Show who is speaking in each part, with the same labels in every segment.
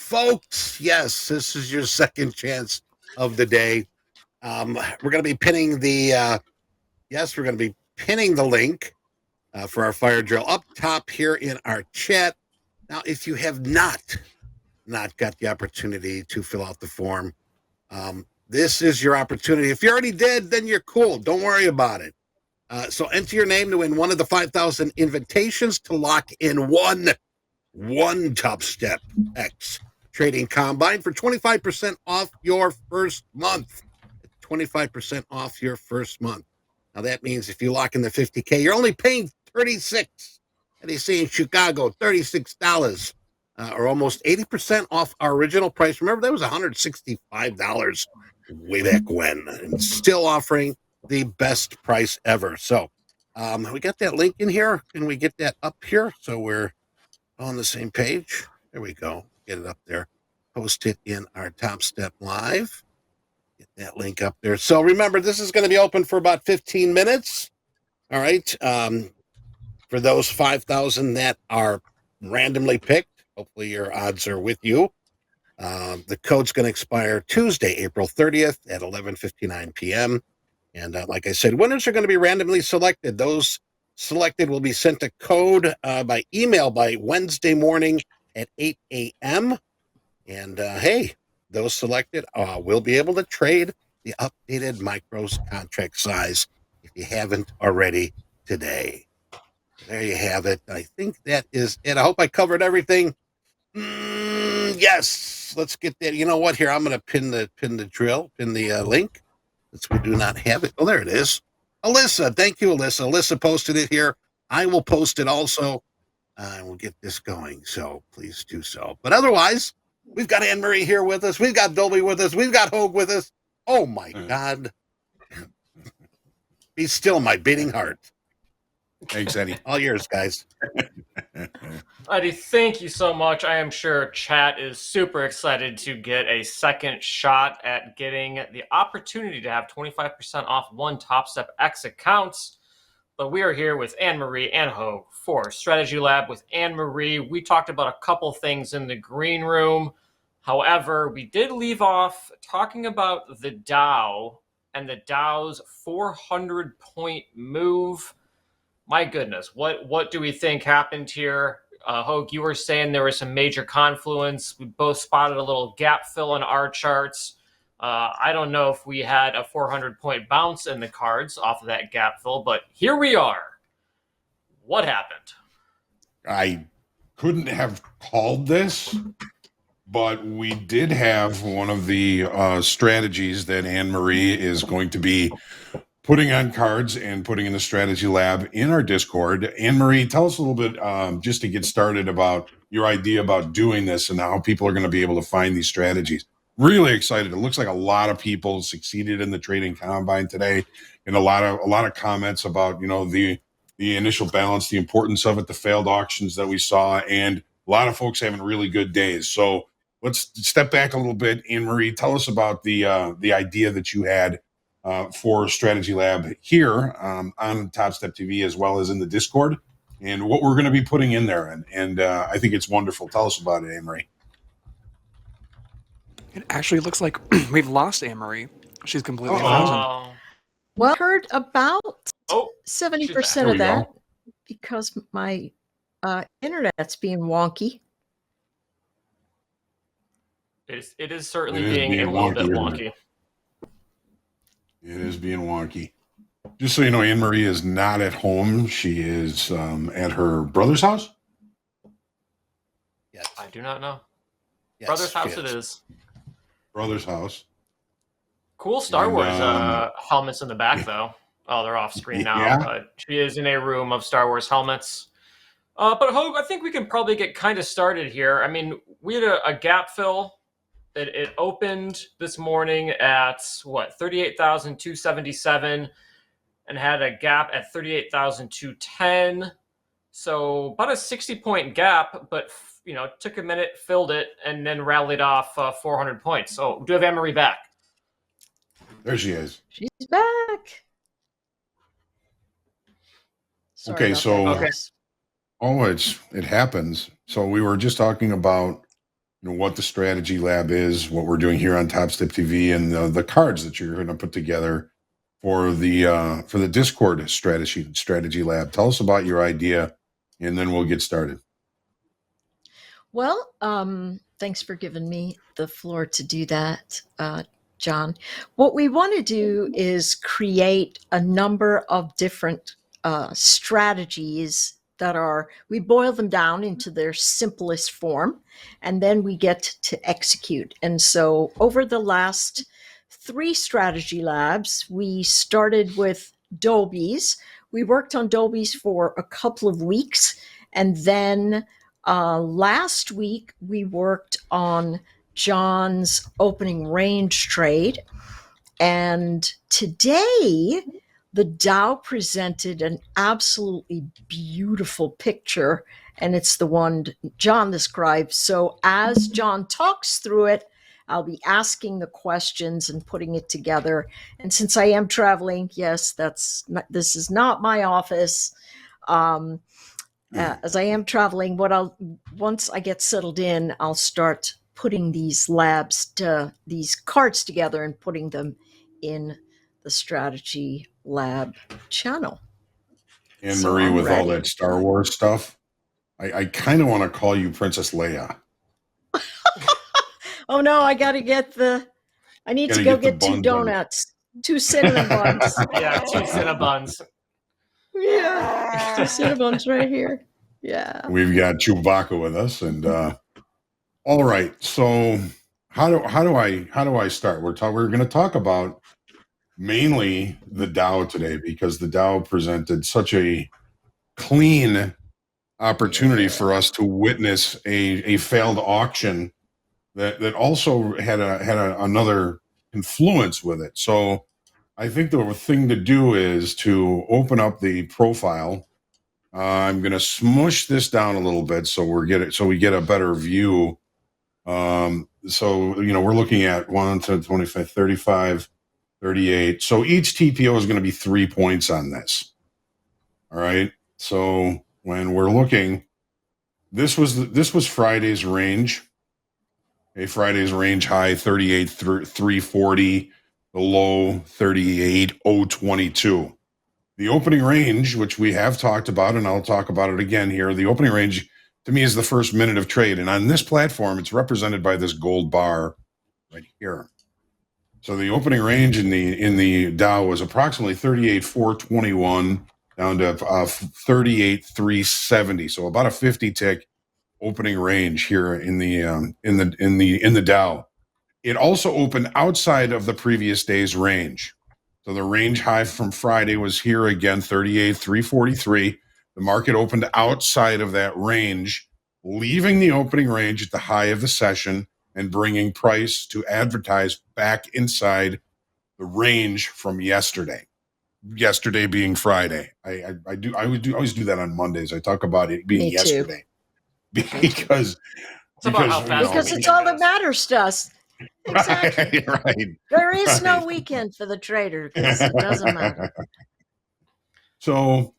Speaker 1: folks, yes, this is your second chance of the day. We're going to be pinning the link for our fire drill up top here in our chat. Now, if you have not got the opportunity to fill out the form, this is your opportunity. If you already did, then you're cool. Don't worry about it. So enter your name to win one of the 5,000 invitations to lock in one Topstep X trading combine for 25% off your first month. 25% off your first month. Now that means if you lock in the 50K, you're only paying $36. And they say in Chicago, $36, or almost 80% off our original price. Remember, that was $165 way back when, and still offering the best price ever. So we got that link in here. Can we get that up here so we're on the same page? There we go. Get it up there. Post it in our Topstep Live. Get that link up there. So remember, this is going to be open for about 15 minutes. All right. For those 5,000 that are randomly picked, hopefully your odds are with you. The code's going to expire Tuesday, April 30th at 11:59 p.m. And like I said, winners are going to be randomly selected. Those selected will be sent a code by email by Wednesday morning at 8 a.m. And hey, those selected will be able to trade the updated micros contract size if you haven't already today. There you have it. I think that is it. I hope I covered everything. Yes. Let's get that. You know what? Here, I'm going to pin the link. Since we do not have it. Oh, there it is. Alyssa. Thank you, Alyssa. Alyssa posted it here. I will post it also. And we'll get this going. So please do so. But otherwise, we've got Anne-Marie here with us. We've got Dolby with us. We've got Hogue with us. Oh, my God. Be still my beating heart.
Speaker 2: Thanks, Eddie.
Speaker 1: All yours, guys.
Speaker 3: Eddie, thank you so much. I am sure chat is super excited to get a second shot at getting the opportunity to have 25% off one Topstep X accounts. But we are here with Anne-Marie and Hogue for Strategy Lab with Anne-Marie. We talked about a couple things in the green room. However, we did leave off talking about the Dow and the Dow's 400-point move. My goodness, what do we think happened here? Hogue, you were saying there was some major confluence. We both spotted a little gap fill in our charts. I don't know if we had a 400-point bounce in the cards off of that gap fill, but here we are. What happened?
Speaker 2: I couldn't have called this, but we did have one of the strategies that Anne-Marie is going to be putting on cards and putting in the Strategy Lab in our Discord. Anne-Marie, tell us a little bit, just to get started, about your idea about doing this and how people are going to be able to find these strategies. Really excited. It looks like a lot of people succeeded in the trading combine today, and a lot of comments about, you know, the initial balance, the importance of it, the failed auctions that we saw, and a lot of folks having really good days. So let's step back a little bit. Anne-Marie, tell us about the idea that you had for Strategy Lab here on Topstep TV, as well as in the Discord, and what we're going to be putting in there. And I think it's wonderful. Tell us about it, Anne-Marie.
Speaker 4: It actually looks like we've lost Anne-Marie. She's completely frozen.
Speaker 5: Well, I heard about 70% of that because my internet's being wonky.
Speaker 3: It is certainly being a little bit wonky.
Speaker 2: It is being wonky. Just so you know, Anne-Marie is not at home. She is at her brother's house.
Speaker 1: Yes.
Speaker 3: I do not know.
Speaker 1: Yes,
Speaker 3: Brother's house it is.
Speaker 2: Brother's house.
Speaker 3: Cool Star Wars helmets in the back, though. Oh, they're off screen now.
Speaker 2: Yeah.
Speaker 3: But she is in a room of Star Wars helmets. But Hogue, I think we can probably get kind of started here. I mean, we had a gap fill. It opened this morning at, 38,277 and had a gap at 38,210. So about a 60-point gap, but, you know, took a minute, filled it, and then rallied off 400 points. So do have Anne-Marie back?
Speaker 2: There she is.
Speaker 5: She's back. Sorry
Speaker 2: Okay,
Speaker 5: about
Speaker 2: so
Speaker 5: that, guys.
Speaker 2: it happens. So we were just talking about, what the strategy lab is, what we're doing here on Topstep TV, and the cards that you're going to put together for the Discord strategy lab. Tell us about your idea, and then we'll get started.
Speaker 5: Well, thanks for giving me the floor to do that, John. What we want to do is create a number of different strategies that we boil them down into their simplest form, and then we get to execute. And so over the last 3 strategy labs, we started with Dolby's. We worked on Dolby's for a couple of weeks, and then last week we worked on John's opening range trade, and today the Dow presented an absolutely beautiful picture, and it's the one John described. So as John talks through it, I'll be asking the questions and putting it together. And since I am traveling, yes, this is not my office. As I am traveling, once I get settled in, I'll start putting these cards together and putting them in the strategy lab channel.
Speaker 2: Anne-Marie, with all that Star Wars stuff, I kind of want to call you Princess Leia.
Speaker 5: Oh no, I need to go get 2 donuts, 2 cinnamon buns.
Speaker 3: Yeah, 2 Cinnabons.
Speaker 5: Yeah, 2 Cinnabons right here. Yeah.
Speaker 2: We've got Chewbacca with us, and all right. So how do I start? We're going to talk about mainly the Dow today, because the Dow presented such a clean opportunity for us to witness a failed auction that also had another influence with it. So I think the thing to do is to open up the profile. I'm going to smush this down a little bit so we get a better view. So we're looking at 1 to 25, 35, 38. So each TPO is going to be 3 points on this. All right. So when we're looking, this was Friday's range. Friday's range high 38,340, the low 38,022. The opening range, which we have talked about, and I'll talk about it again here. The opening range to me is the first minute of trade, and on this platform, it's represented by this gold bar right here. So the opening range in the Dow was approximately 38,421 down to 38,370. So about a 50 tick opening range here in the Dow. It also opened outside of the previous day's range. So the range high from Friday was here again, 38,343. The market opened outside of that range, leaving the opening range at the high of the session and bringing price to advertise back inside the range from yesterday. Yesterday being Friday. I always do that on Mondays. I talk about it being yesterday. Because
Speaker 5: it's all that matters to us. Exactly.
Speaker 2: Right.
Speaker 5: There is no weekend for the trader because it doesn't matter.
Speaker 2: So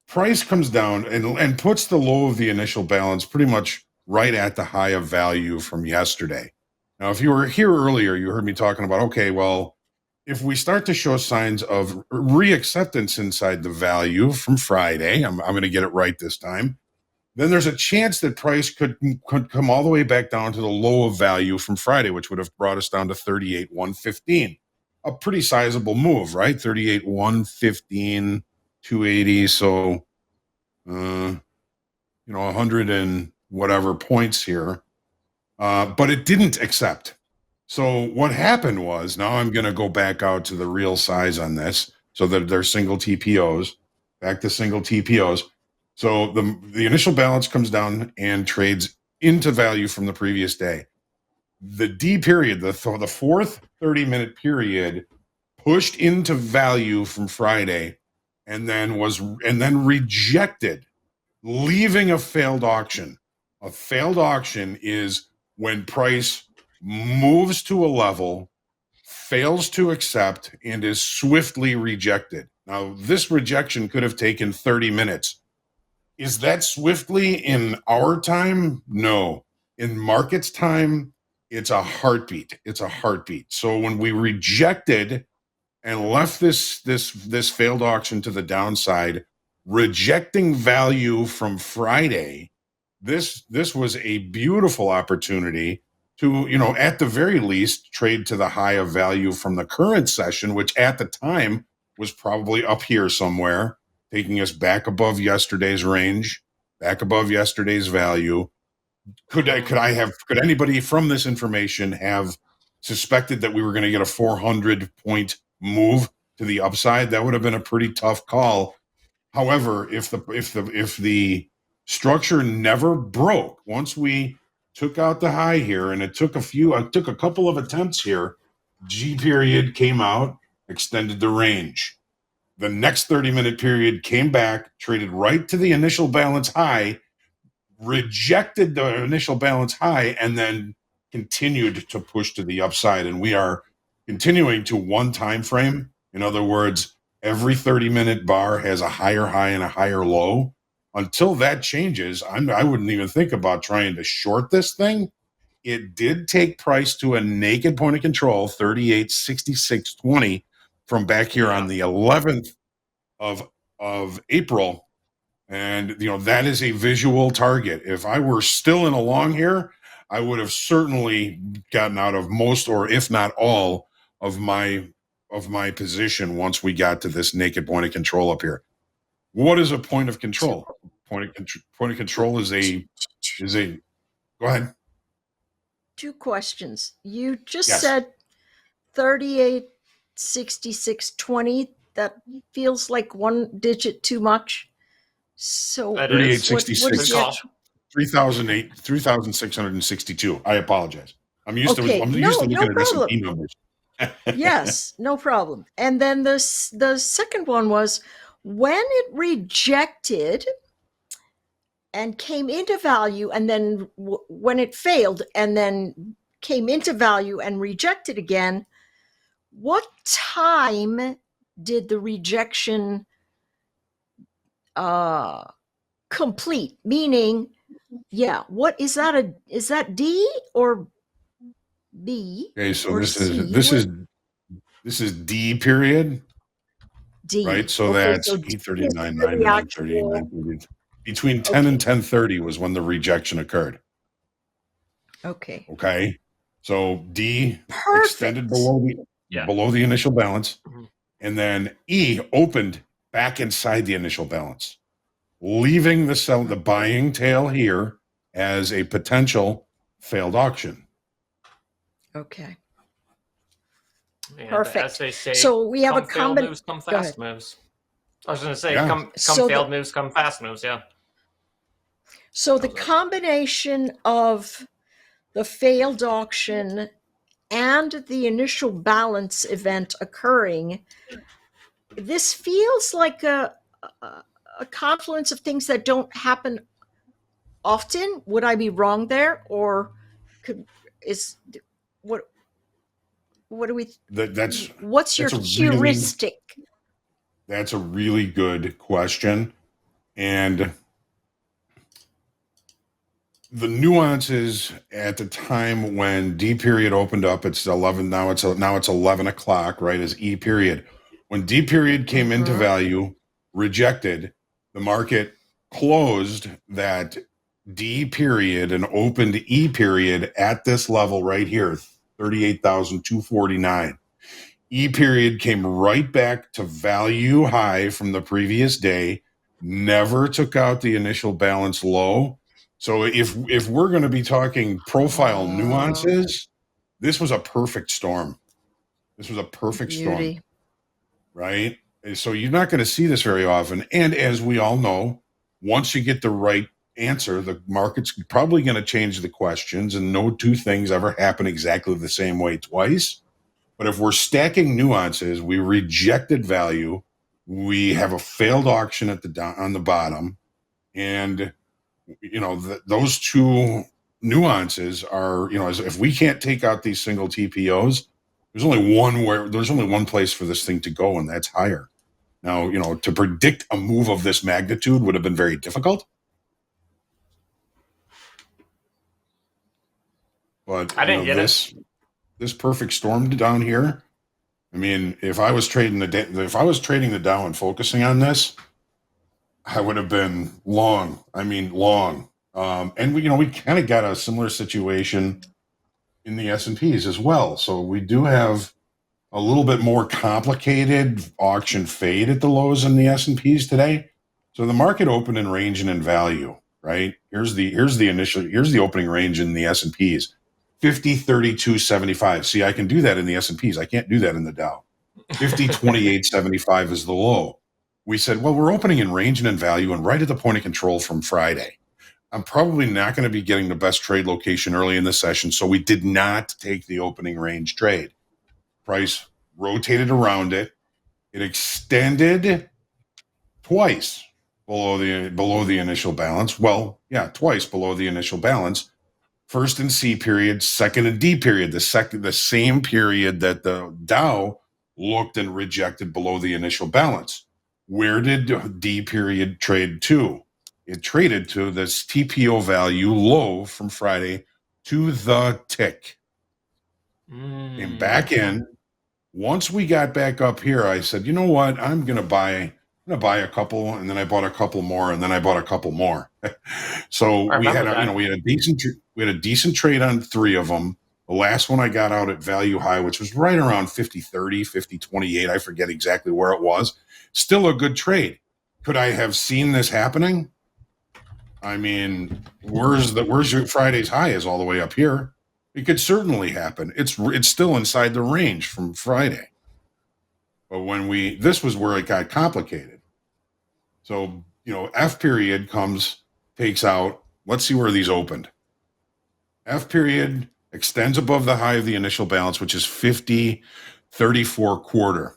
Speaker 2: price comes down and puts the low of the initial balance pretty much right at the high of value from yesterday. Now, if you were here earlier, you heard me talking about, okay, well, if we start to show signs of reacceptance inside the value from Friday, I'm going to get it right this time, then there's a chance that price could come all the way back down to the low of value from Friday, which would have brought us down to 38,115. A pretty sizable move, right? 38,115, 280. So, 100 and whatever points here. But it didn't accept. So what happened was, now I'm going to go back out to the real size on this so that they're single TPOs, back to single TPOs. So the initial balance comes down and trades into value from the previous day. The D period, the fourth 30-minute period, pushed into value from Friday and then rejected, leaving a failed auction. A failed auction is when price moves to a level, fails to accept, and is swiftly rejected. Now, this rejection could have taken 30 minutes. Is that swiftly in our time? No. In markets time, it's a heartbeat. It's a heartbeat. So when we rejected and left this failed auction to the downside, rejecting value from Friday, this was a beautiful opportunity to, at the very least, trade to the high of value from the current session, which at the time was probably up here somewhere, taking us back above yesterday's range, back above yesterday's value. Could anybody from this information have suspected that we were going to get a 400 point move to the upside? That would have been a pretty tough call. However, if the structure never broke, once we took out the high here, and it took a couple of attempts here, G period came out, extended the range. The next 30-minute period came back, traded right to the initial balance high, rejected the initial balance high, and then continued to push to the upside. And we are continuing to one time frame. In other words, every 30-minute bar has a higher high and a higher low. Until that changes, I wouldn't even think about trying to short this thing. It did take price to a naked point of control, 38.6620, from back here on the 11th of April. And, that is a visual target. If I were still in a long here, I would have certainly gotten out of most, or if not all, of my position once we got to this naked point of control up here. What is a point of control? Point of control is a go ahead.
Speaker 5: 2 questions. You just
Speaker 2: Yes.
Speaker 5: said 38.6620. That feels like one digit too much. So
Speaker 3: That
Speaker 2: Thirty-eight
Speaker 3: is.
Speaker 2: sixty-six.
Speaker 5: what is
Speaker 3: Good call.
Speaker 2: 3,662. I apologize. I'm used to
Speaker 5: Okay,
Speaker 2: looking
Speaker 5: no
Speaker 2: at
Speaker 5: problem.
Speaker 2: S&P numbers.
Speaker 5: Yes, no problem. And then the second one was when it rejected and came into value, and then when it failed and then came into value and rejected again, what time did the rejection complete? Meaning, what is that? Is that D or B?
Speaker 2: Okay, so
Speaker 5: or
Speaker 2: this
Speaker 5: C?
Speaker 2: is D period,
Speaker 5: D.
Speaker 2: right? So
Speaker 5: Okay,
Speaker 2: that's
Speaker 5: so D is
Speaker 2: 8:39,
Speaker 5: the
Speaker 2: 9 to 9:30,
Speaker 5: actual.
Speaker 2: 9:30. Between 10 and 10:30 was when the rejection occurred.
Speaker 5: Okay.
Speaker 2: Okay, so D extended
Speaker 5: Perfect.
Speaker 2: below the initial balance,
Speaker 3: Mhm.
Speaker 2: and then E opened back inside the initial balance, leaving the buying tail here as a potential failed auction.
Speaker 5: Okay.
Speaker 3: And
Speaker 5: Perfect.
Speaker 3: as they say,
Speaker 5: So we have a
Speaker 3: failed moves, come
Speaker 5: Go ahead.
Speaker 3: fast moves. I was going to say,
Speaker 2: Yeah.
Speaker 3: come
Speaker 5: So
Speaker 3: failed moves, come fast moves. Yeah.
Speaker 5: So the
Speaker 3: How's that?
Speaker 5: combination of the failed auction and the initial balance event occurring, this feels like a confluence of things that don't happen often. Would I be wrong there, or what do we? What's your heuristic?
Speaker 2: That's a really good question, and the nuances at the time when D period opened up, it's 11. Now it's 11 o'clock, right? As E period, when D period came into value, rejected, the market closed that D period and opened E period at this level right here, 38,249. E period came right back to value high from the previous day, never took out the initial balance low. So if we're going to be talking profile nuances, this was a perfect storm. This was a perfect storm, right? So you're not going to see this very often. And as we all know, once you get the right answer, the market's probably going to change the questions, and no two things ever happen exactly the same way twice. But if we're stacking nuances, we rejected value, we have a failed auction on the bottom, and those two nuances are, if we can't take out these single TPOs, there's only one place for this thing to go, and that's higher. Now, to predict a move of this magnitude would have been very difficult. But
Speaker 3: I didn't get it.
Speaker 2: This perfect storm down here. I mean, if I was trading the Dow and focusing on this, I would have been long. I mean, long. And we kind of got a similar situation in the S&Ps as well. So we do have a little bit more complicated auction fade at the lows in the S&Ps today. So the market opened in range and in value, right? Here's the opening range in the S&Ps. 50, 32, 75. See, I can do that in the S&Ps. I can't do that in the Dow. 50, 28, 75 is the low. We said, well, we're opening in range and in value and right at the point of control from Friday. I'm probably not going to be getting the best trade location early in the session, so we did not take the opening range trade. Price rotated around it. It extended twice below the initial balance. Well, yeah, twice below the initial balance. First in C period, second in D period, the same period that the Dow looked and rejected below the initial balance. Where did D period trade to? It traded to this TPO value low from Friday to the tick. Came back in. Once we got back up here, I said, you know what? I'm gonna buy a couple, and then I bought a couple more, and then I bought a couple more. So we had a decent trade on 3 of them. The last one I got out at value high, which was right around 50.30, 50.28. I forget exactly where it was. Still a good trade. Could I have seen this happening? I mean, where's your Friday's high is all the way up here. It could certainly happen. It's still inside the range from Friday. But this was where it got complicated. So, F period takes out, let's see where these opened. F period extends above the high of the initial balance, which is 50.34 quarter.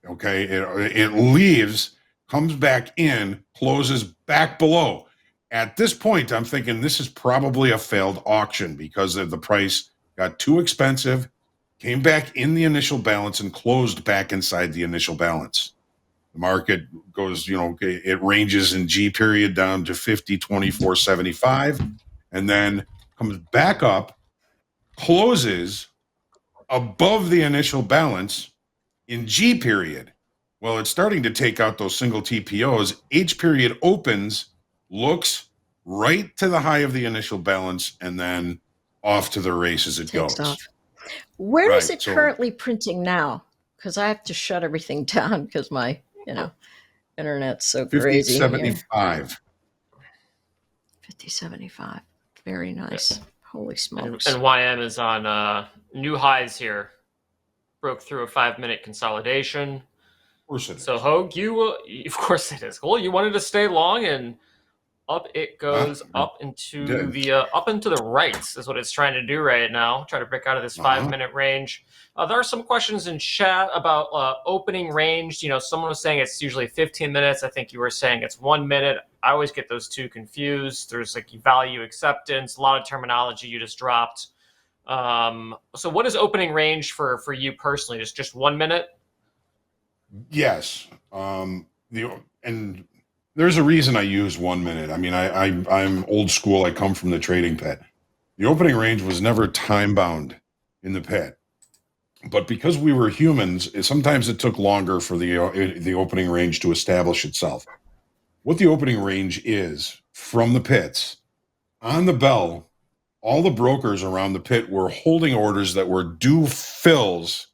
Speaker 2: Okay. It leaves, comes back in, closes back below. At this point, I'm thinking this is probably a failed auction because the price got too expensive, came back in the initial balance, and closed back inside the initial balance. The market goes, it ranges in G period down to 50.2475, and then comes back up, closes above the initial balance in G period. Well, it's starting to take out those single TPOs. H period opens, looks right to the high of the initial balance, and then off to the races it
Speaker 5: Takes
Speaker 2: goes.
Speaker 5: off. Where is it currently printing now? Because I have to shut everything down because my, internet's so crazy.
Speaker 2: 50.75.
Speaker 5: 50.75. Very nice. Holy smokes.
Speaker 3: And YM is on new highs here. Broke through a 5-minute consolidation.
Speaker 2: Of course it is.
Speaker 3: So Hogue, of course it is. Well, you wanted to stay long, and up it goes, up into the right is what it's trying to do right now. Try to break out of this 5-minute range. There are some questions in chat about opening range. Someone was saying it's usually 15 minutes. I think you were saying it's 1 minute. I always get those two confused. There's value acceptance, a lot of terminology you just dropped. So what is opening range for you personally? Just 1 minute?
Speaker 2: Yes. And there's a reason I use 1 minute. I mean, I'm old school. I come from the trading pit. The opening range was never time bound in the pit, but because we were humans, sometimes it took longer for the opening range to establish itself. What the opening range is from the pits on the bell, all the brokers around the pit were holding orders that were due fills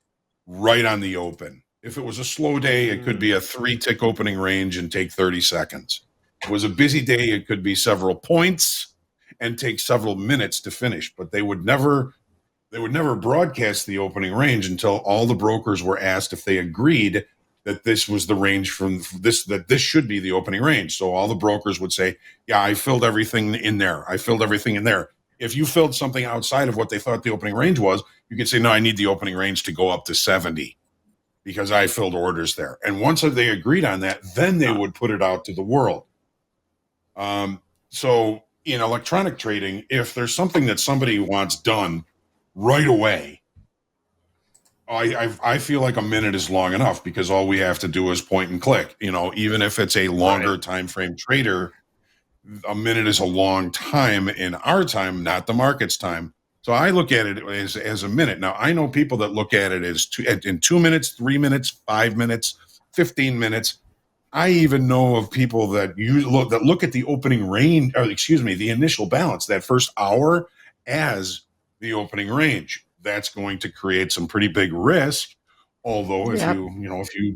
Speaker 2: right on the open. If it was a slow day, it could be a 3-tick opening range and take 30 seconds. If it was a busy day, it could be several points and take several minutes to finish. But they would never broadcast the opening range until all the brokers were asked if they agreed that this was the range that this should be the opening range. So all the brokers would say, yeah, I filled everything in there. If you filled something outside of what they thought the opening range was, you could say, no, I need the opening range to go up to 70. Because I filled orders there. And once they agreed on that, then they would put it out to the world. So in electronic trading, if there's something that somebody wants done right away, I feel like a minute is long enough because all we have to do is point and click. Even if it's a longer time frame trader, a minute is a long time in our time, not the market's time. So I look at it as a minute. Now I know people that look at it as in 2 minutes, 3 minutes, 5 minutes, 15 minutes. I even know of people that look at the opening range, or excuse me, the initial balance, that first hour, as the opening range. That's going to create some pretty big risk. Although if
Speaker 5: Yep.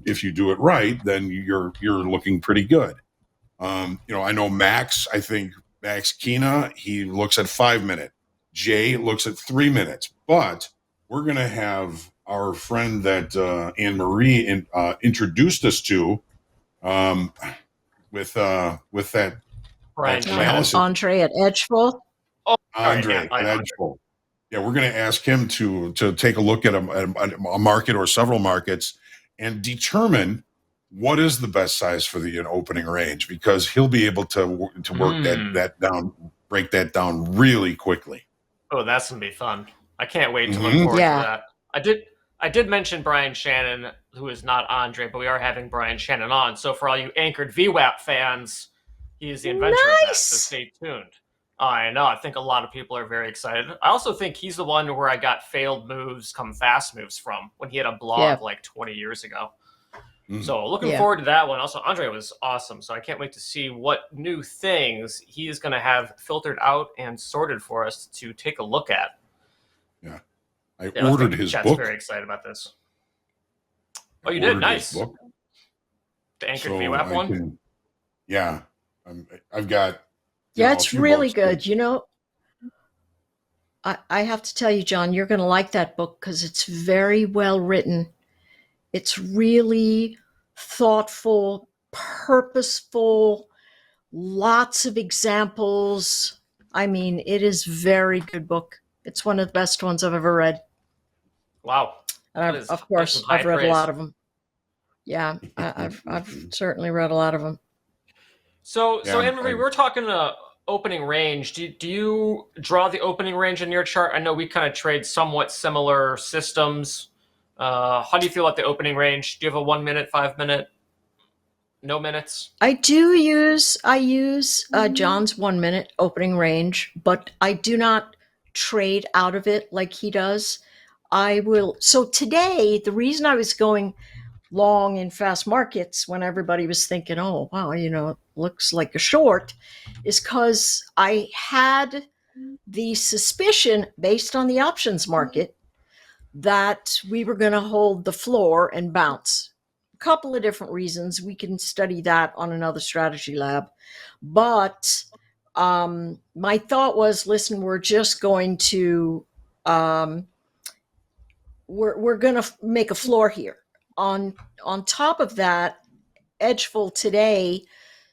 Speaker 2: if you do it right, then you're looking pretty good. I know Max. I think Max Kina, he looks at 5 minute. Jay looks at 3 minutes. But we're going to have our friend that Anne-Marie introduced us to, with that
Speaker 3: Brian
Speaker 2: analysis.
Speaker 5: Andre at Edgeville.
Speaker 3: Oh,
Speaker 2: Andre at Edgeville. Yeah, we're going to ask him to take a look at a market or several markets and determine what is the best size for the opening range, because he'll be able to work that down, break that down really quickly.
Speaker 3: Oh, that's gonna be fun. I can't wait to look forward to that. I did mention Brian Shannon, who is not Andre, but we are having Brian Shannon on. So for all you anchored VWAP fans, he is the inventor of that. So stay tuned. I know. I think a lot of people are very excited. I also think he's the one where I got failed moves come fast moves from when he had a blog like 20 years ago. So looking forward to that one. Also, Andre was awesome. So I can't wait to see what new things he is going to have filtered out and sorted for us to take a look at.
Speaker 2: Yeah. I ordered his
Speaker 3: Chat's
Speaker 2: book.
Speaker 3: Very excited about this. Oh, you did? Nice.
Speaker 2: The
Speaker 3: anchored VWAP one?
Speaker 2: Yeah. I've got...
Speaker 5: Yeah, it's really good. I have to tell you, John, you're going to like that book because it's very well written. It's really thoughtful, purposeful, lots of examples. I mean, it is a very good book. It's one of the best ones I've ever read.
Speaker 3: Wow.
Speaker 5: And of course, I've read a lot of them. Yeah, I've certainly read a lot of them.
Speaker 3: So Anne-Marie, we're talking opening range. Do you draw the opening range in your chart? I know we kind of trade somewhat similar systems. How do you feel about the opening range? Do you have a 1 minute, 5 minute, no minutes? I
Speaker 5: use John's 1 minute opening range, but I do not trade out of it like he does. So today, the reason I was going long in fast markets when everybody was thinking, oh, wow, it looks like a short, is because I had the suspicion based on the options market that we were going to hold the floor and bounce. A couple of different reasons. We can study that on another strategy lab. But my thought was, listen, we're just going to we're going to make a floor here. On top of that, Edgeville today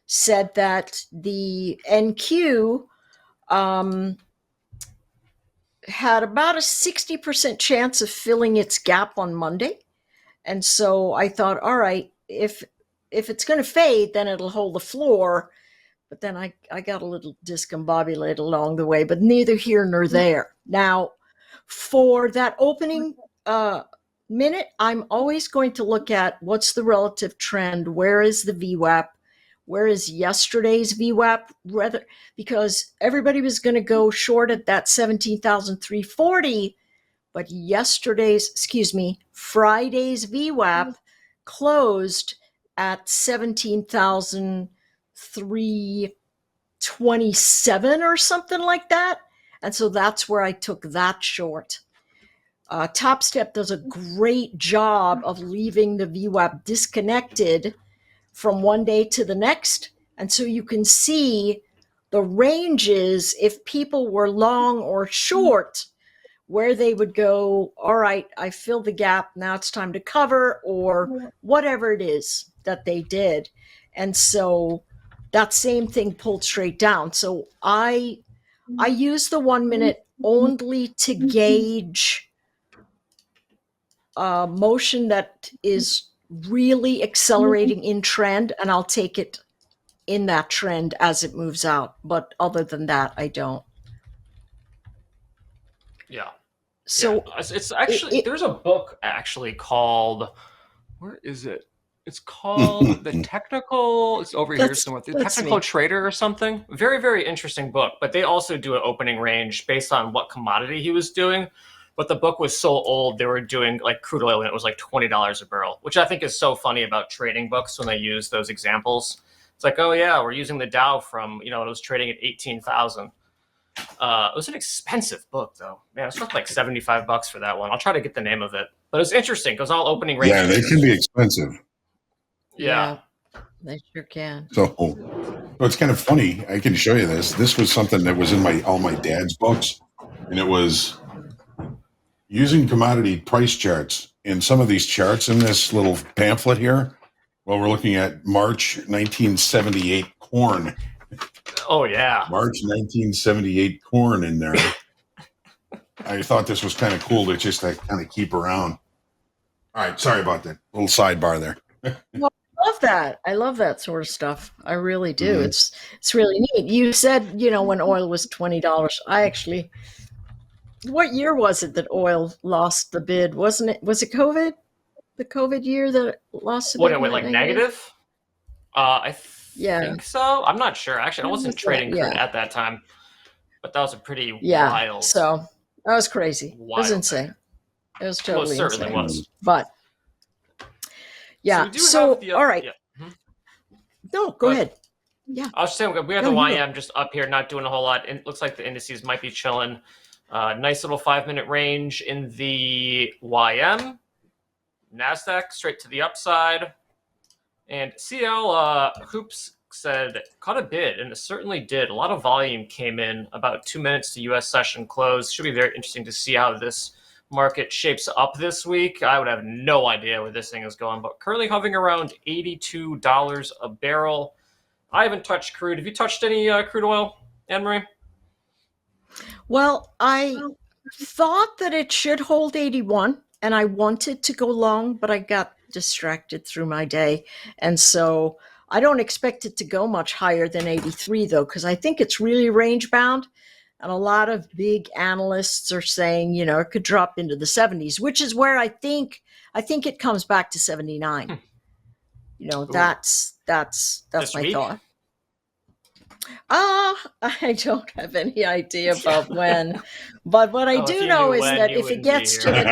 Speaker 5: said that the NQ had about a 60% chance of filling its gap on Monday. And so I thought, all right, if it's going to fade, then it'll hold the floor. But then I got a little discombobulated along the way, but neither here nor there. Now, for that opening minute, I'm always going to look at what's the relative trend. Where is the VWAP? Where is yesterday's VWAP? Because everybody was going to go short at that 17,340, but Friday's VWAP closed at 17,327 or something like that. And so that's where I took that short. Topstep does a great job of leaving the VWAP disconnected from one day to the next. And so you can see the ranges, if people were long or short, where they would go, all right, I filled the gap, now it's time to cover, or whatever it is that they did. And so that same thing pulled straight down. So I use the 1 minute only to gauge motion that is really accelerating in trend, and I'll take it in that trend as it moves out. But other than that, I don't.
Speaker 3: Yeah. So it's actually there's a book actually called, where is it? It's called The Technical. It's over here somewhere. The
Speaker 5: That's
Speaker 3: Technical
Speaker 5: me.
Speaker 3: Trader or something. Very, very interesting book. But they also do an opening range based on what commodity he was doing. But the book was so old, they were doing like crude oil, and it was like $20 a barrel, which I think is so funny about trading books when they use those examples. It's like, oh yeah, we're using the Dow from, it was trading at 18,000. It was an expensive book, though. Man, it's worth like $75 for that one. I'll try to get the name of it. But it's interesting because all opening ranges.
Speaker 2: Yeah, they can be expensive.
Speaker 3: Yeah.
Speaker 5: They sure can.
Speaker 2: So it's kind of funny. I can show you this. This was something that was in all my dad's books, and it was using commodity price charts. And some of these charts in this little pamphlet here, well, we're looking at March 1978 corn.
Speaker 3: Oh, yeah.
Speaker 2: March 1978 corn in there. I thought this was kind of cool to just kind of keep around. All right, sorry about that little sidebar there.
Speaker 5: Well, I love that. I love that sort of stuff. I really do.
Speaker 2: Mhm.
Speaker 5: It's really neat. You said, when oil was $20. What year was it that oil lost the bid? Wasn't it? Was it COVID? The COVID year that it lost the bid?
Speaker 3: What, it went like negative? I think so. I'm not sure. Actually, I wasn't trading crude at that time, but that was a pretty wild.
Speaker 5: So that was crazy. It was
Speaker 3: Wild
Speaker 5: insane. It was totally
Speaker 3: it certainly
Speaker 5: insane.
Speaker 3: was.
Speaker 5: But yeah. So, all right.
Speaker 3: Yeah.
Speaker 5: No, go ahead. Yeah.
Speaker 3: I was just saying we have the YM just up here, not doing a whole lot. It looks like the indices might be chilling. Nice little 5-minute range in the YM. NASDAQ straight to the upside. And CL Hoops said, caught a bid, and it certainly did. A lot of volume came in about 2 minutes to U.S. session close. Should be very interesting to see how this market shapes up this week. I would have no idea where this thing is going, but currently hovering around $82 a barrel. I haven't touched crude. Have you touched any crude oil, Anne-Marie?
Speaker 5: Well, I thought that it should hold 81, and I wanted to go long, but I got distracted through my day. And so I don't expect it to go much higher than 83, though, because I think it's really range bound. And a lot of big analysts are saying, it could drop into the 70s, which is where I think it comes back to 79. That's my
Speaker 3: week?
Speaker 5: thought. I don't have any idea about when, but what I do know is that if it gets to the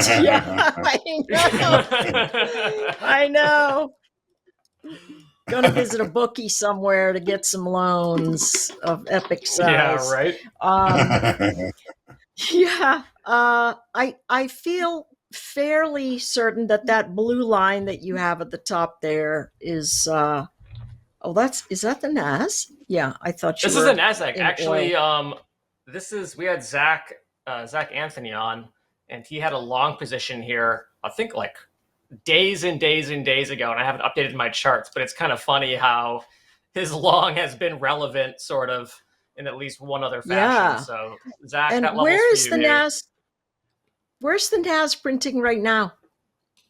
Speaker 5: I know. Going to visit a bookie somewhere to get some loans of epic size.
Speaker 3: Yeah, right.
Speaker 5: I feel fairly certain that blue line that you have at the top there is. Is that the NAS? Yeah, I thought
Speaker 3: this is the NASDAQ. Actually, we had Zach Anthony on, and he had a long position here. I think like days and days and days ago, and I haven't updated my charts, but it's kind of funny how his long has been relevant sort of in at least one other fashion. Yeah. So Zach,
Speaker 5: and
Speaker 3: that level's
Speaker 5: where's
Speaker 3: for
Speaker 5: the
Speaker 3: you,
Speaker 5: NAS? Where's the NAS printing right now?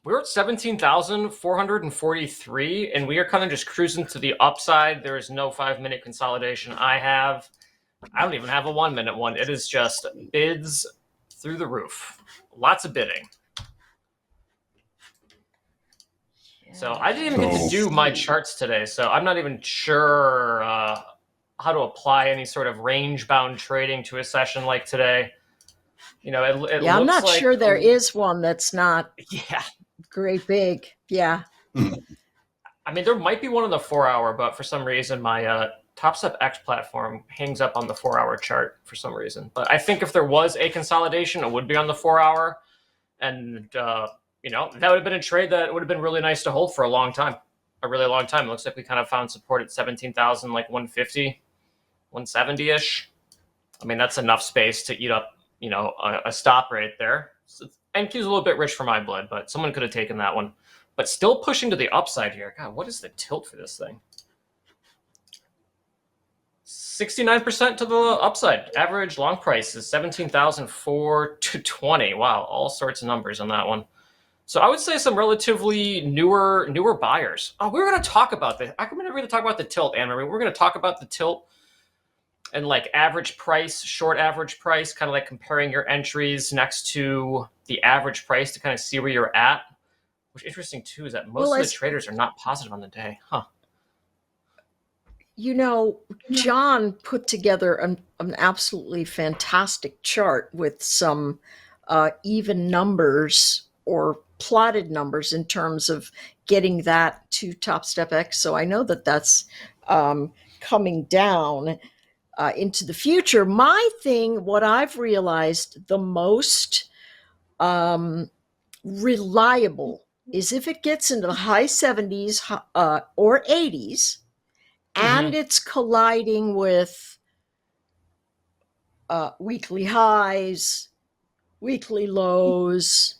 Speaker 3: We're at 17,443, and we are kind of just cruising to the upside. There is no 5-minute consolidation. I don't even have a 1-minute one. It is just bids through the roof. Lots of bidding. So I didn't even get to do my charts today, so I'm not even sure how to apply any sort of range-bound trading to a session like today.
Speaker 5: I'm not sure there is one that's not great big. Yeah.
Speaker 3: I mean, there might be one on the 4-hour, but for some reason my Topstep X platform hangs up on the 4-hour chart for some reason. But I think if there was a consolidation, it would be on the 4-hour, and that would have been a trade that would have been really nice to hold for a really long time. It looks like we kind of found support at 17,000, like 150, 170-ish. I mean, that's enough space to eat up, a stop right there. So, NQ's a little bit rich for my blood, but someone could have taken that one. But still pushing to the upside here. God, what is the tilt for this thing? 69% to the upside. Average long price is 17,420. Wow, all sorts of numbers on that one. So I would say some relatively newer buyers. Oh, we were going to talk about this. I'm going to talk about the tilt, Anne-Marie. We're going to talk about the tilt and like average price, short average price, kind of like comparing your entries next to the average price to kind of see where you're at. Which interesting too is that most
Speaker 5: Well,
Speaker 3: of the
Speaker 5: as
Speaker 3: traders are not positive on the day, huh?
Speaker 5: you know, John put together an absolutely fantastic chart with some even numbers or plotted numbers in terms of getting that to Top Step X. So I know that that's coming down into the future. My thing, what I've realized the most reliable is if it gets into the high 70s or 80s and it's colliding with weekly highs, weekly lows,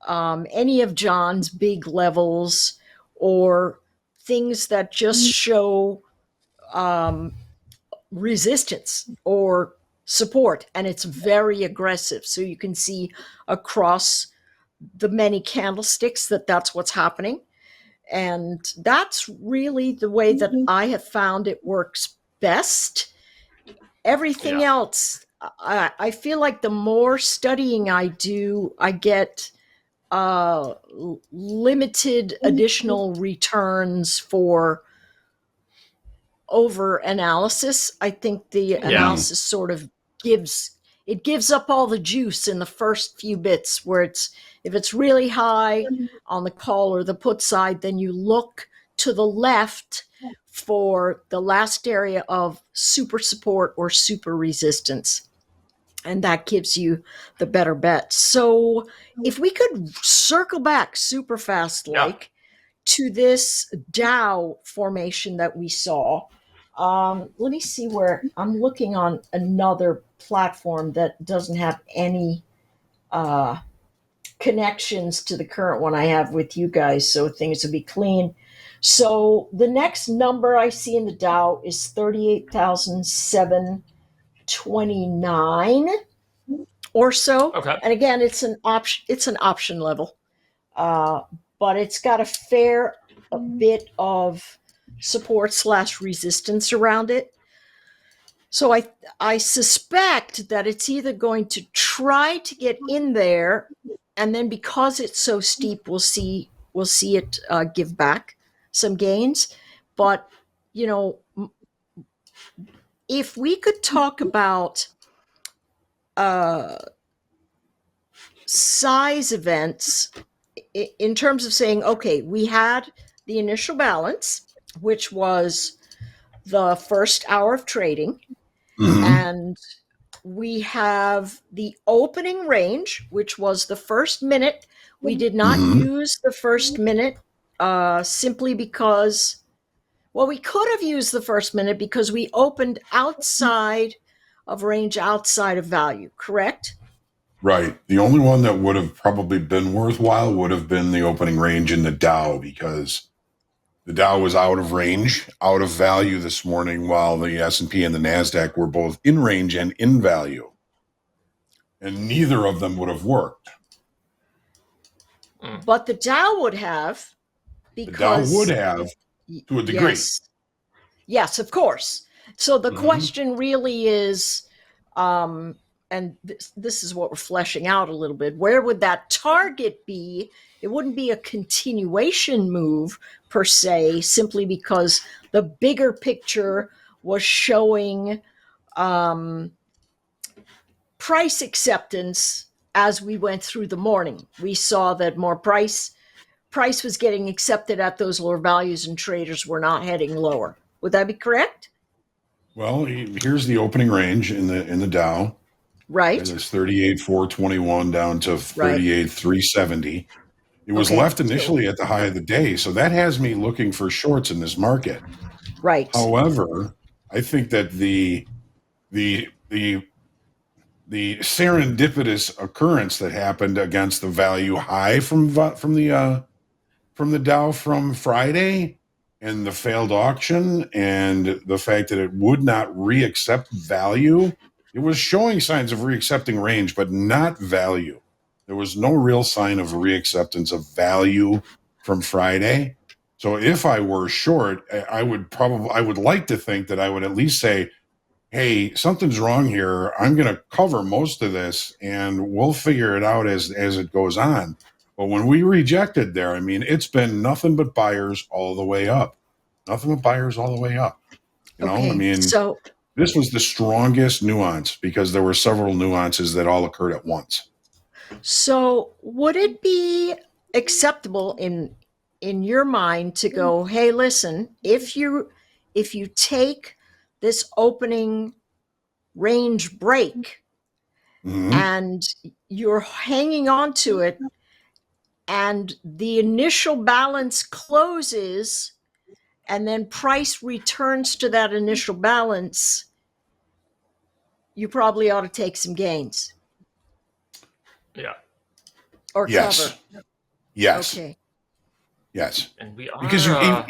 Speaker 5: any of John's big levels, or things that just show resistance or support, and it's very aggressive. So you can see across the many candlesticks that that's what's happening. And that's really the way that I have found it works best. Everything else, I feel like the more studying I do, I get limited additional returns for over analysis. I think the analysis sort of gives up all the juice in the first few bits, where if it's really high on the call or the put side, then you look to the left for the last area of super support or super resistance, and that gives you the better bet. So if we could circle back super fast like to this Dow formation that we saw. Let me see where I'm looking on another platform that doesn't have any connections to the current one I have with you guys, so things will be clean. So the next number I see in the Dow is 38,729 or so.
Speaker 3: Okay.
Speaker 5: And again, it's an option level. But it's got a fair bit of support / resistance around it. So I suspect that it's either going to try to get in there, and then because it's so steep, we'll see it give back some gains. But if we could talk about size events in terms of saying, okay, we had the initial balance, which was the first hour of trading, and we have the opening range, which was the first minute. We did not use the first minute simply because, well, we could have used the first minute because we opened outside of range, outside of value, correct?
Speaker 2: Right. The only one that would have probably been worthwhile would have been the opening range in the Dow, because the Dow was out of range, out of value this morning, while the S&P and the NASDAQ were both in range and in value. And neither of them would have worked.
Speaker 5: But the Dow would have, because
Speaker 2: the Dow would have, to a degree.
Speaker 5: Yes, of course. So the question really is, and this is what we're fleshing out a little bit, where would that target be? It wouldn't be a continuation move per se, simply because the bigger picture was showing price acceptance as we went through the morning. We saw that more price was getting accepted at those lower values, and traders were not heading lower. Would that be correct?
Speaker 2: Well, here's the opening range in the Dow.
Speaker 5: Right.
Speaker 2: It was 38,421 down to 38,370. It was left initially at the high of the day, so that has me looking for shorts in this market.
Speaker 5: Right.
Speaker 2: However, I think that the serendipitous occurrence that happened against the value high from the Dow from Friday, and the failed auction, and the fact that it would not reaccept value, it was showing signs of reaccepting range, but not value. There was no real sign of reacceptance of value from Friday. So if I were short, I would like to think that I would at least say, hey, something's wrong here. I'm going to cover most of this, and we'll figure it out as it goes on. But when we rejected there, I mean, it's been nothing but buyers all the way up. Nothing but buyers all the way up. You know, I mean,
Speaker 5: so
Speaker 2: this was the strongest nuance because there were several nuances that all occurred at once.
Speaker 5: So would it be acceptable in your mind to go, hey, listen, if you take this opening range break and you're hanging on to it and the initial balance closes and then price returns to that initial balance, you probably ought to take some gains.
Speaker 3: Yeah.
Speaker 5: Or
Speaker 2: Yes.
Speaker 5: cover.
Speaker 2: Yes.
Speaker 5: Okay.
Speaker 2: Yes.
Speaker 3: And we are
Speaker 2: Because you know,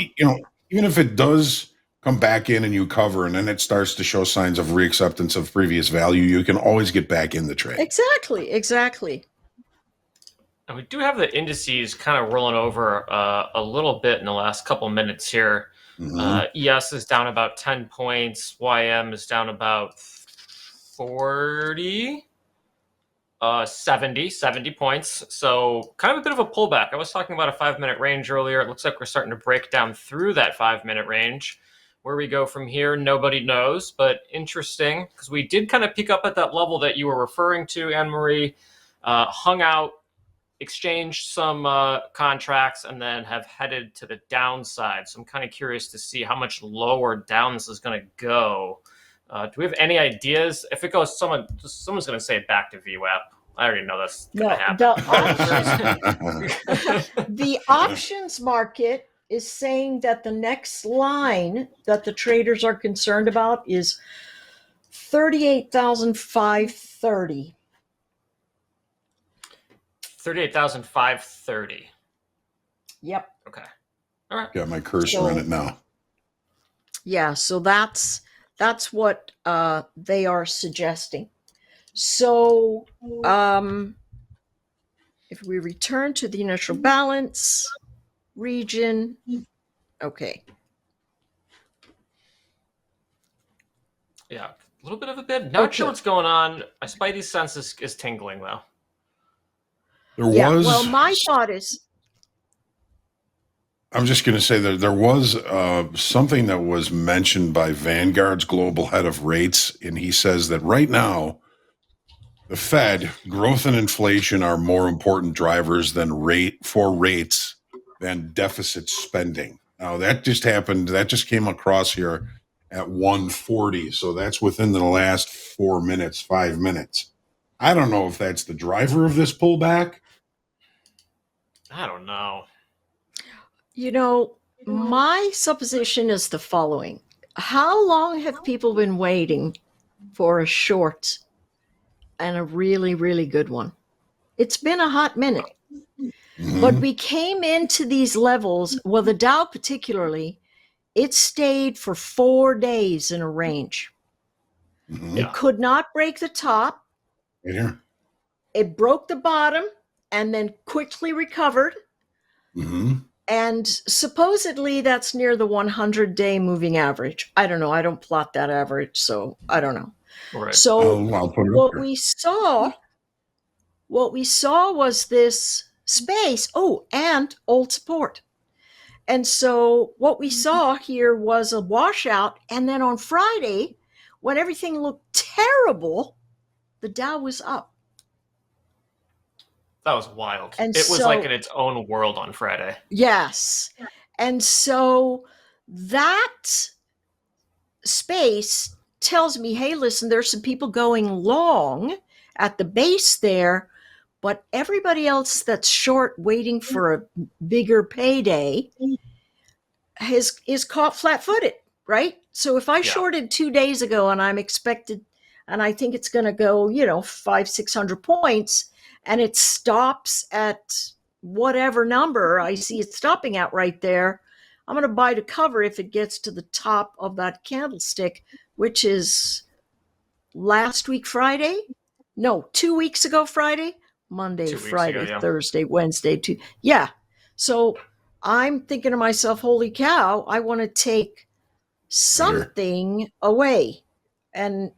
Speaker 2: even if it does come back in and you cover and then it starts to show signs of reacceptance of previous value, you can always get back in the trade.
Speaker 5: Exactly.
Speaker 3: And we do have the indices kind of rolling over a little bit in the last couple minutes here. ES is down about 10 points. YM is down about 40, 70 points. So kind of a bit of a pullback. I was talking about a 5-minute range earlier. It looks like we're starting to break down through that 5-minute range. Where we go from here, nobody knows, but interesting because we did kind of peek up at that level that you were referring to, Anne-Marie, hung out, exchanged some contracts, and then have headed to the downside. So I'm kind of curious to see how much lower down this is going to go. Do we have any ideas? If it goes, someone's going to say back to VWAP. I already know that's going to happen.
Speaker 5: The options market is saying that the next line that the traders are concerned about is 38,530.
Speaker 3: 38,530.
Speaker 5: Yep.
Speaker 3: Okay. All right.
Speaker 2: Got my cursor on it now.
Speaker 5: Yeah, so that's what they are suggesting. So if we return to the initial balance region, okay.
Speaker 3: Yeah, a little bit of a bid. Not sure what's going on. My spidey sense is tingling, though.
Speaker 5: Well, my thought is...
Speaker 2: I'm just going to say that there was something that was mentioned by Vanguard's global head of rates, and he says that right now, the Fed, growth and inflation are more important drivers than rates than deficit spending. Now that just happened. That just came across here at 140. So that's within the last 4 minutes, 5 minutes. I don't know if that's the driver of this pullback.
Speaker 3: I don't know.
Speaker 5: You know, my supposition is the following. How long have people been waiting for a short and a really, really good one? It's been a hot minute. But we came into these levels, well, the Dow particularly, it stayed for 4 days in a range. It could not break the top. It broke the bottom and then quickly recovered. And supposedly that's near the 100-day moving average. I don't know. I don't plot that average, so I don't know.
Speaker 3: Right.
Speaker 5: So what we saw was this space. Oh, and old support. And so what we saw here was a washout. And then on Friday, when everything looked terrible, the Dow was up.
Speaker 3: That was wild.
Speaker 5: And
Speaker 3: it was like in its own world on Friday.
Speaker 5: Yes. And so that space tells me, hey, listen, there's some people going long at the base there, but everybody else that's short waiting for a bigger payday is caught flat-footed, right? So if I shorted 2 days ago and I'm expected, and I think it's going to go, 500-600 points, and it stops at whatever number I see it stopping at right there, I'm going to buy to cover if it gets to the top of that candlestick, which is last week Friday? No, 2 weeks ago Friday? Monday, Friday, Thursday, Wednesday, yeah. So I'm thinking to myself, holy cow, I want to take something away. And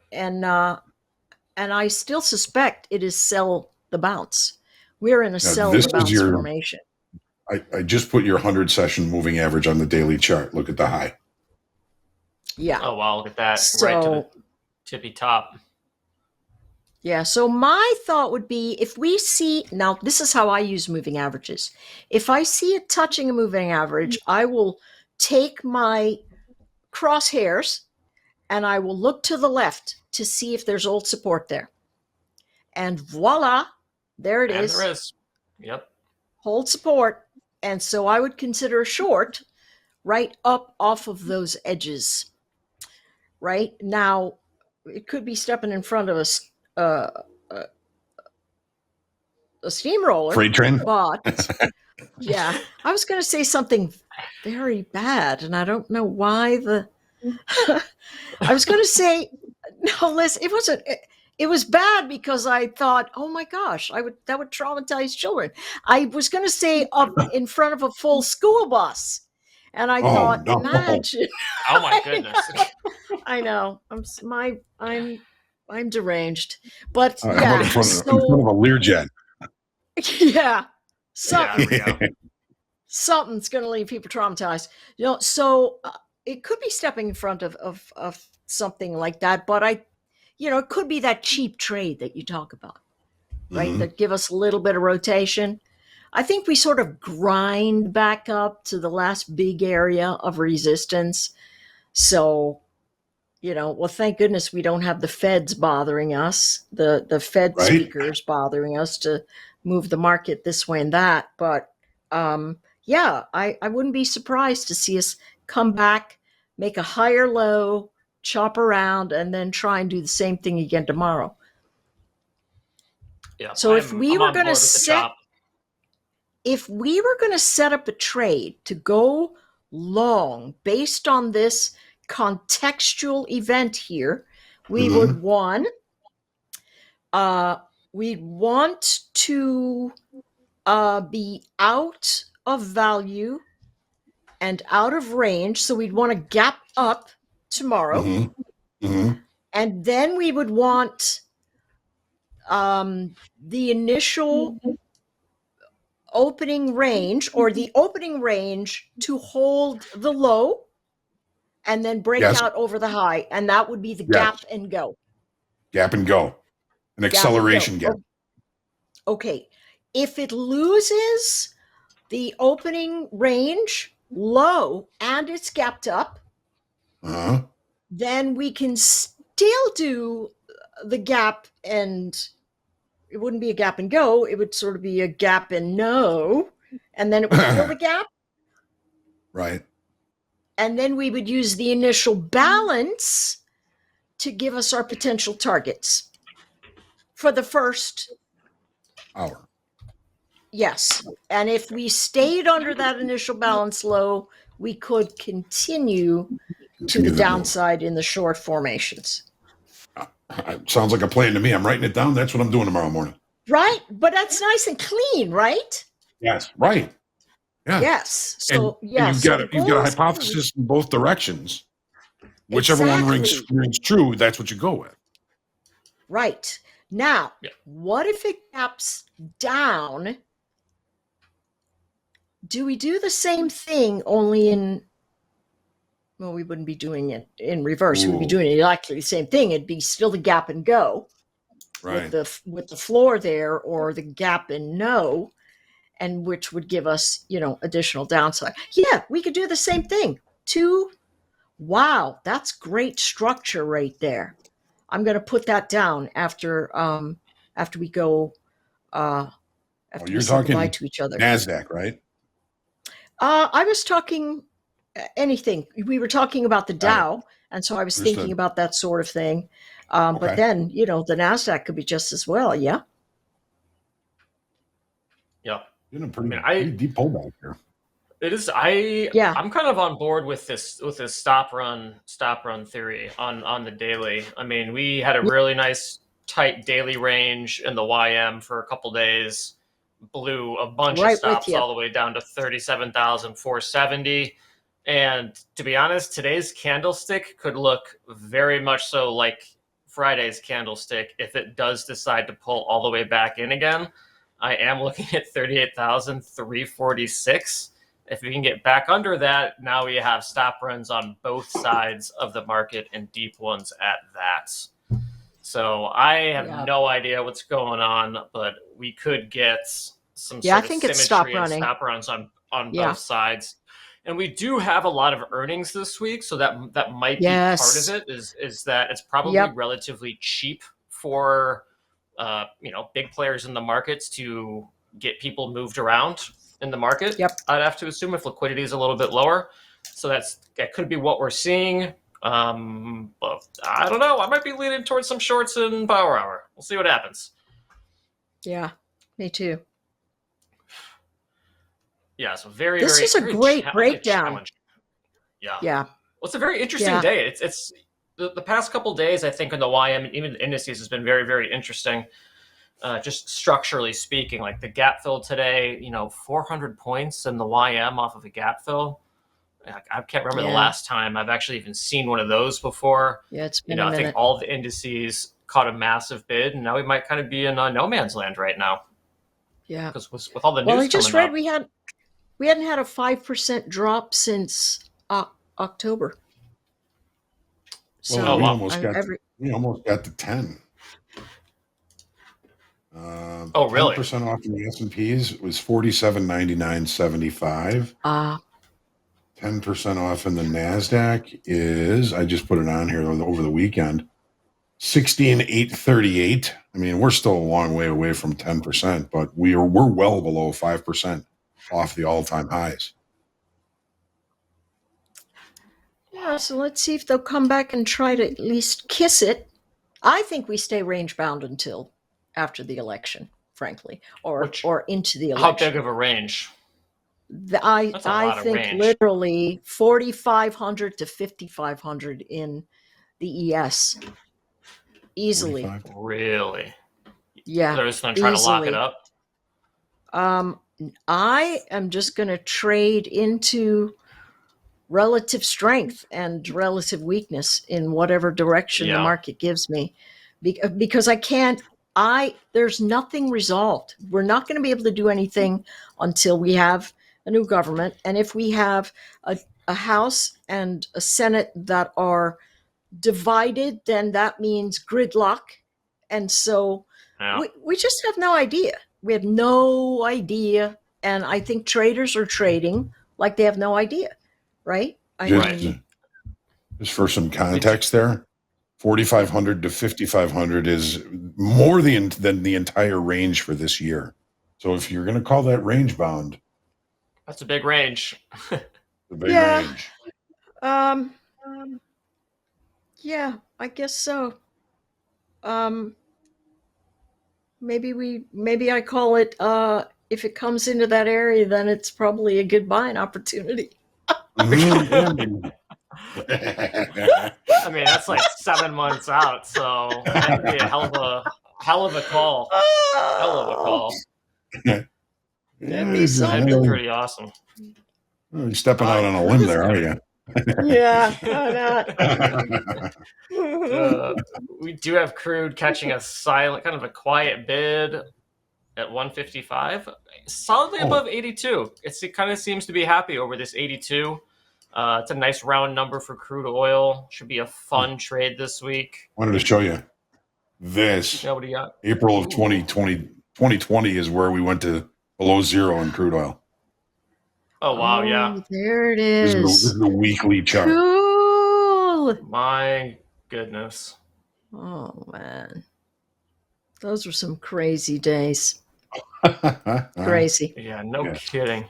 Speaker 5: I still suspect it is sell the bounce, We're in a
Speaker 2: Now,
Speaker 5: sell
Speaker 2: this
Speaker 5: the
Speaker 2: is
Speaker 5: bounce
Speaker 2: your,
Speaker 5: formation.
Speaker 2: I just put your 100-session moving average on the daily chart. Look at the high.
Speaker 5: Yeah.
Speaker 3: Oh wow, look at that!
Speaker 5: So,
Speaker 3: Right to the tippy top.
Speaker 5: yeah. So my thought would be if we see, now this is how I use moving averages. If I see it touching a moving average, I will take my crosshairs and I will look to the left to see if there's old support there. And voila, there it
Speaker 3: And
Speaker 5: is.
Speaker 3: there is. Yep.
Speaker 5: Hold support. And so I would consider a short right up off of those edges. Right now, it could be stepping in front of a steamroller,
Speaker 2: Freight train?
Speaker 5: but yeah, I was going to say something very bad, and I don't know why I was going to say, no, listen, it wasn't. It was bad because I thought, oh my gosh, that would traumatize children. I was going to say up in front of a full school bus, and I
Speaker 2: Oh,
Speaker 5: thought,
Speaker 2: no.
Speaker 5: imagine.
Speaker 3: Oh my goodness.
Speaker 5: I know. I'm deranged, but
Speaker 2: How
Speaker 5: yeah.
Speaker 2: about in front of a
Speaker 5: So
Speaker 2: Learjet?
Speaker 5: yeah,
Speaker 3: Yeah, there we go.
Speaker 5: something's going to leave people traumatized. So it could be stepping in front of something like that, but it could be that cheap trade that you talk about, right?
Speaker 2: Mhm.
Speaker 5: That give us a little bit of rotation. I think we sort of grind back up to the last big area of resistance. So, well, thank goodness we don't have the feds bothering us, the Fed
Speaker 2: Right.
Speaker 5: speakers bothering us to move the market this way and that. But yeah, I wouldn't be surprised to see us come back, make a higher low, chop around, and then try and do the same thing again tomorrow.
Speaker 3: Yeah.
Speaker 5: So if we
Speaker 3: I'm
Speaker 5: were
Speaker 3: on
Speaker 5: going to
Speaker 3: board with the chop.
Speaker 5: set up a trade to go long based on this contextual event here, we
Speaker 2: Mhm.
Speaker 5: would we'd want to be out of value and out of range, so we'd want to gap up tomorrow.
Speaker 2: Mhm. Mhm.
Speaker 5: And then we would want the initial opening range, or the opening range, to hold the low and then break
Speaker 2: Yes.
Speaker 5: out over the high, and that would be the
Speaker 2: Yes.
Speaker 5: gap and go.
Speaker 2: Gap and go. An acceleration gap.
Speaker 5: Okay. If it loses the opening range low and it's gapped up,
Speaker 2: Uh-huh.
Speaker 5: then we can still do the gap, and it wouldn't be a gap and go. It would sort of be a gap and no, and then it would fill the gap.
Speaker 2: Right.
Speaker 5: And then we would use the initial balance to give us our potential targets for the first
Speaker 2: Hour.
Speaker 5: Yes. And if we stayed under that initial balance low, we could continue to the
Speaker 2: move.
Speaker 5: downside in the short formations.
Speaker 2: Sounds like a plan to me. I'm writing it down. That's what I'm doing tomorrow morning.
Speaker 5: Right? But that's nice and clean, right?
Speaker 2: Yes. Right. Yeah.
Speaker 5: Yes.
Speaker 2: And
Speaker 5: So, yeah.
Speaker 2: you've
Speaker 5: so
Speaker 2: got a hypothesis in both directions. Whichever one rings true, that's what you go with.
Speaker 5: Right. Now,
Speaker 3: Yeah.
Speaker 5: what if it gaps down? Do we do the same thing only in, well, we wouldn't be doing it in reverse. We'd be
Speaker 2: Ooh.
Speaker 5: doing exactly the same thing. It'd be still the gap and go.
Speaker 2: Right.
Speaker 5: with the floor there, or the gap and no, and which would give us additional downside. Yeah, we could do the same thing. Wow, that's great structure right there. I'm going to put that down after we go after we
Speaker 2: You're
Speaker 5: say goodbye
Speaker 2: talking
Speaker 5: to each other.
Speaker 2: NASDAQ, right?
Speaker 5: I was talking anything. We were talking about the Dow, and so I was
Speaker 2: Understood.
Speaker 5: thinking about that sort of thing.
Speaker 2: Okay.
Speaker 5: But then, the NASDAQ could be just as well. Yeah.
Speaker 3: Yeah.
Speaker 2: You're in a pretty deep pullback here.
Speaker 3: It is.
Speaker 5: Yeah.
Speaker 3: I'm kind of on board with this stop run theory on the daily. I mean, we had a really nice tight daily range in the YM for a couple days. Blew a bunch of stops all the way down to 37,470. And to be honest, today's candlestick could look very much so like Friday's candlestick if it does decide to pull all the way back in again. I am looking at 38,346. If we can get back under that, now we have stop runs on both sides of the market and deep ones at that. So I have no idea what's going on, but we could get some sort
Speaker 5: I
Speaker 3: of
Speaker 5: think it's stop
Speaker 3: symmetry and
Speaker 5: running.
Speaker 3: stop runs on both sides. And we do have a lot of earnings this week, so that might be part of it. Is that it's probably relatively cheap for big players in the markets to get people moved around in the market. I'd have to assume if liquidity is a little bit lower, so that could be what we're seeing. But I don't know. I might be leaning towards some shorts in Power Hour. We'll see what happens.
Speaker 5: Yeah, me too.
Speaker 3: Yeah, so very,
Speaker 5: this
Speaker 3: very,
Speaker 5: is a
Speaker 3: very
Speaker 5: great breakdown.
Speaker 3: Yeah. Well, it's a very interesting day. It's the past couple days, I think, in the YM and even the indices has been very, very interesting. Just structurally speaking, like the gap fill today, 400 points in the YM off of a gap fill. I can't remember the last time I've actually even seen one of those before.
Speaker 5: Yeah, it's been a minute.
Speaker 3: I think all the indices caught a massive bid, and now we might kind of be in no man's land right now.
Speaker 5: Yeah,
Speaker 3: because with all the news
Speaker 5: well, I just read
Speaker 3: up,
Speaker 5: we hadn't had a 5% drop since October.
Speaker 2: So we almost got to 10.
Speaker 3: Really?
Speaker 2: 10% off in the S&Ps was 47.99.75. 10% off in the NASDAQ is, I just put it on here over the weekend, 16.838. I mean, we're still a long way away from 10%, but we're well below 5% off the all-time highs.
Speaker 5: Yeah, so let's see if they'll come back and try to at least kiss it. I think we stay range bound until after the election, frankly, or into the election.
Speaker 3: How big of a range?
Speaker 5: I think literally 4,500 to 5,500 in the ES. Easily.
Speaker 2: 45.
Speaker 3: Really?
Speaker 5: Yeah.
Speaker 3: They're just going to try to lock it up?
Speaker 5: I am just going to trade into relative strength and relative weakness in whatever direction the market gives me, because there's nothing resolved. We're not going to be able to do anything until we have a new government. And if we have a House and a Senate that are divided, then that means gridlock. And so we just have no idea. We have no idea. And I think traders are trading like they have no idea. Right?
Speaker 2: Just for some context there, 4,500 to 5,500 is more than the entire range for this year. So if you're going to call that range bound,
Speaker 3: that's a big range.
Speaker 2: Range.
Speaker 5: Yeah, I guess so. Maybe I call it, if it comes into that area, then it's probably a good buying opportunity.
Speaker 3: I mean, that's like 7 months out, so that would be a hell of a call. Hell of a call.
Speaker 5: That'd be
Speaker 3: pretty awesome.
Speaker 2: You're stepping out on a limb there, are you?
Speaker 5: Yeah, why not?
Speaker 3: We do have crude catching a silent, kind of a quiet bid at 155, solidly above 82. It kind of seems to be happy over this 82. It's a nice round number for crude oil. Should be a fun trade this week.
Speaker 2: Wanted to show you this.
Speaker 3: What do you got?
Speaker 2: April of 2020 is where we went to below zero in crude oil.
Speaker 3: Oh, wow, yeah.
Speaker 5: There it is.
Speaker 2: This is the weekly chart.
Speaker 5: Cool.
Speaker 3: My goodness.
Speaker 5: Oh, man. Those were some crazy days. Crazy.
Speaker 3: Yeah, no kidding.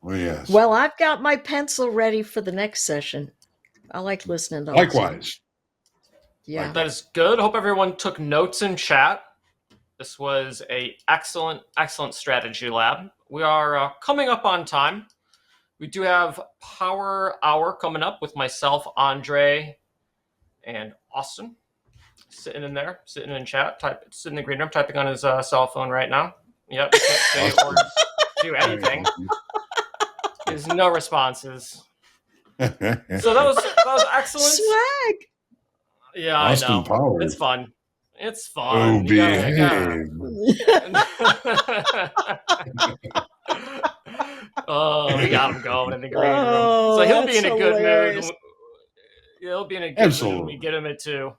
Speaker 2: Well, yes.
Speaker 5: Well, I've got my pencil ready for the next session. I like listening to
Speaker 2: Likewise.
Speaker 5: Yeah.
Speaker 3: That is good. Hope everyone took notes in chat. This was a excellent strategy lab. We are coming up on time. We do have Power Hour coming up with myself, Andre, and Austin. Sitting in chat, sitting in the green room, typing on his cell phone right now. Yep, can't say or do anything. There's no responses. So that was excellent.
Speaker 5: Swag.
Speaker 3: Yeah,
Speaker 2: Austin
Speaker 3: I know.
Speaker 2: Powers.
Speaker 3: It's fun. It's
Speaker 2: Oh,
Speaker 3: fun.
Speaker 2: behave.
Speaker 3: Oh, we got him going in the green room.
Speaker 5: Oh,
Speaker 3: So he'll be
Speaker 5: that's
Speaker 3: in a good mood.
Speaker 5: hilarious.
Speaker 3: He'll be in a good mood when we
Speaker 2: Absolutely.
Speaker 3: get him at 2.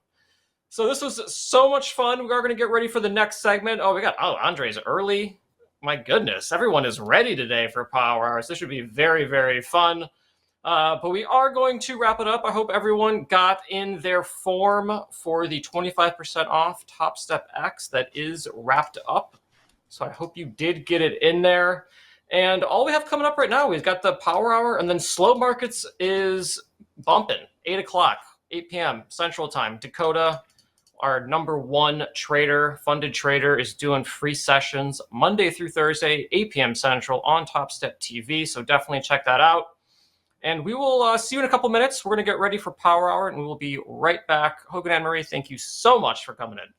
Speaker 3: So this was so much fun. We are going to get ready for the next segment. Oh, Andre's early. My goodness, everyone is ready today for Power Hours. This should be very, very fun. But we are going to wrap it up. I hope everyone got in their form for the 25% off Topstep X that is wrapped up. So I hope you did get it in there. And all we have coming up right now, we've got the Power Hour, and then Slow Markets is bumping. 8 o'clock, 8 p.m. Central Time. Dakota, our #1 trader, funded trader, is doing free sessions Monday through Thursday, 8 p.m. Central on TopstepTV. So definitely check that out. And we will see you in a couple minutes. We're going to get ready for Power Hour, and we will be right back. Hogan, Anne-Marie, thank you so much for coming in.